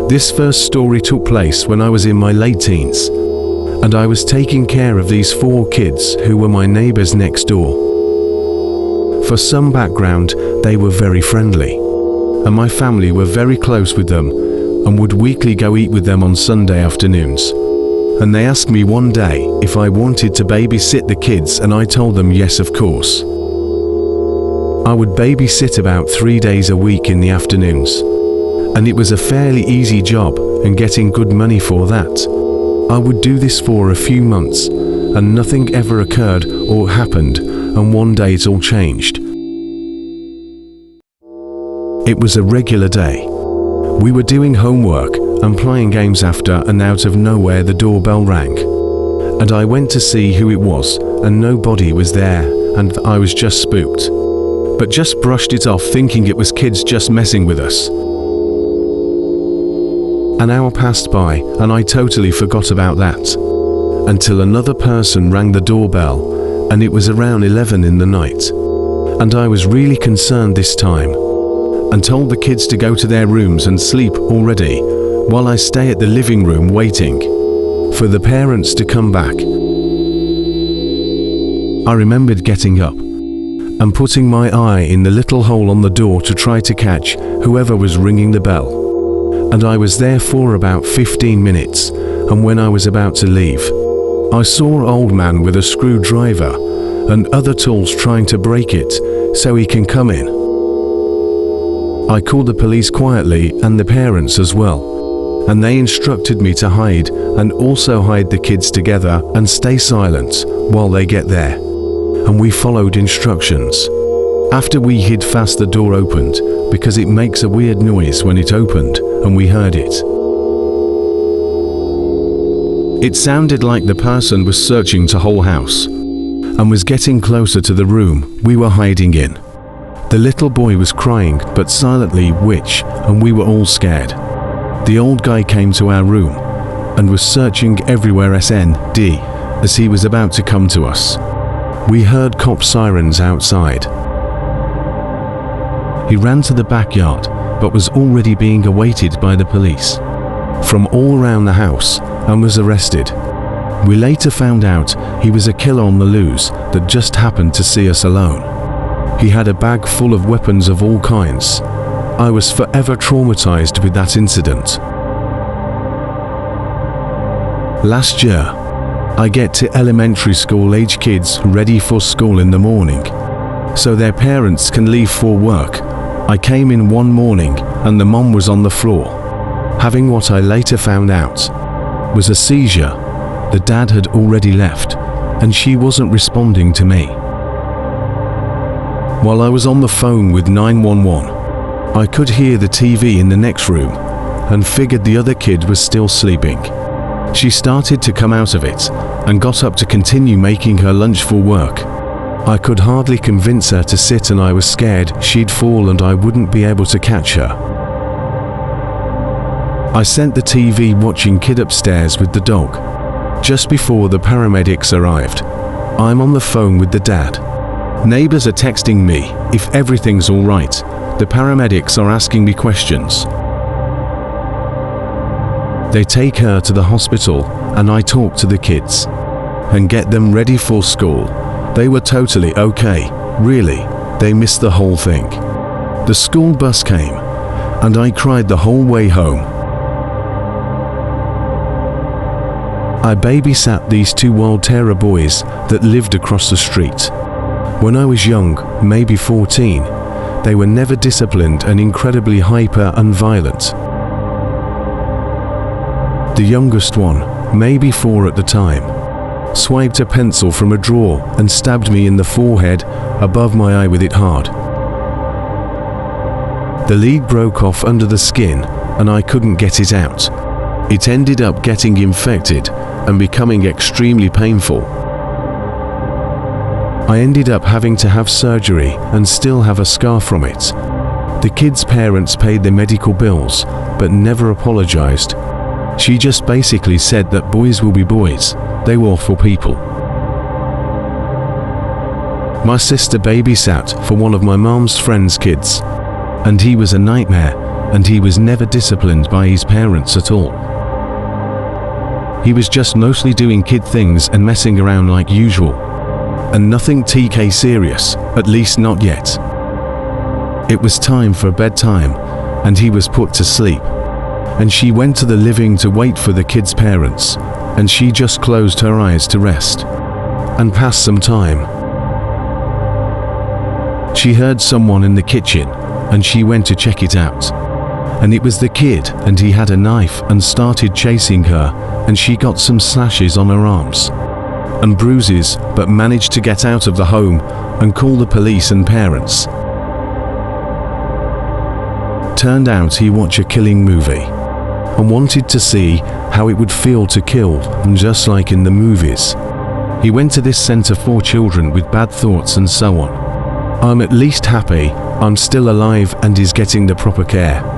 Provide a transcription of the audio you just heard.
This first story took place when I was in my late teens, and I was taking care of these 4 kids who were my neighbors next door. For some background, they were very friendly, and my family were very close with them and would weekly go eat with them on Sunday afternoons. And they asked me one day if I wanted to babysit the kids, and I told them yes, of course. I would babysit about 3 days a week in the afternoons, and it was a fairly easy job and getting good money for that. I would do this for a few months, and nothing ever occurred or happened, and one day it all changed. It was a regular day. We were doing homework and playing games after, and out of nowhere the doorbell rang. And I went to see who it was, and nobody was there, and I was just spooked. But just brushed it off, thinking it was kids just messing with us. An hour passed by, and I totally forgot about that. Until another person rang the doorbell, and it was around 11 in the night. And I was really concerned this time, and told the kids to go to their rooms and sleep already, while I stay at the living room waiting for the parents to come back. I remembered getting up and putting my eye in the little hole on the door to try to catch whoever was ringing the bell. And I was there for about 15 minutes, and when I was about to leave, I saw an old man with a screwdriver and other tools trying to break it so he can come in. I called the police quietly and the parents as well, and they instructed me to hide and also hide the kids together and stay silent while they get there. And we followed instructions. After we hid fast, the door opened because it makes a weird noise when it opened, and we heard it. It sounded like the person was searching the whole house and was getting closer to the room we were hiding in. The little boy was crying, but silently, and we were all scared. The old guy came to our room and was searching everywhere as he was about to come to us. We heard cop sirens outside. He ran to the backyard, but was already being awaited by the police from all around the house and was arrested. We later found out he was a killer on the loose that just happened to see us alone. He had a bag full of weapons of all kinds. I was forever traumatized with that incident. Last year, I get to elementary school age kids ready for school in the morning, so their parents can leave for work. I came in one morning and the mom was on the floor, having what I later found out was a seizure. The dad had already left, and she wasn't responding to me. While I was on the phone with 911, I could hear the TV in the next room and figured the other kid was still sleeping. She started to come out of it and got up to continue making her lunch for work. I could hardly convince her to sit, and I was scared she'd fall and I wouldn't be able to catch her. I sent the TV watching kid upstairs with the dog. Just before the paramedics arrived, I'm on the phone with the dad. Neighbors are texting me if everything's all right. The paramedics are asking me questions. They take her to the hospital, and I talk to the kids and get them ready for school. They were totally okay, really. They missed the whole thing. The school bus came, and I cried the whole way home. I babysat these 2 wild terror boys that lived across the street. When I was young, maybe 14, they were never disciplined and incredibly hyper and violent. The youngest one, maybe 4 at the time, swiped a pencil from a drawer and stabbed me in the forehead above my eye with it hard. The lead broke off under the skin and I couldn't get it out. It ended up getting infected and becoming extremely painful. I ended up having to have surgery and still have a scar from it. The kid's parents paid the medical bills but never apologized. She just basically said that boys will be boys, they were awful people. My sister babysat for one of my mom's friend's kids, and he was a nightmare and he was never disciplined by his parents at all. He was just mostly doing kid things and messing around like usual. And nothing TK serious, at least not yet. It was time for bedtime, and he was put to sleep. And she went to the living to wait for the kid's parents, and she just closed her eyes to rest and pass some time. She heard someone in the kitchen, and she went to check it out. And it was the kid, and he had a knife and started chasing her, and she got some slashes on her arms and bruises, but managed to get out of the home and call the police and parents. Turned out he watched a killing movie and wanted to see how it would feel to kill, and just like in the movies. He went to this center for children with bad thoughts and so on. I'm at least happy I'm still alive and is getting the proper care.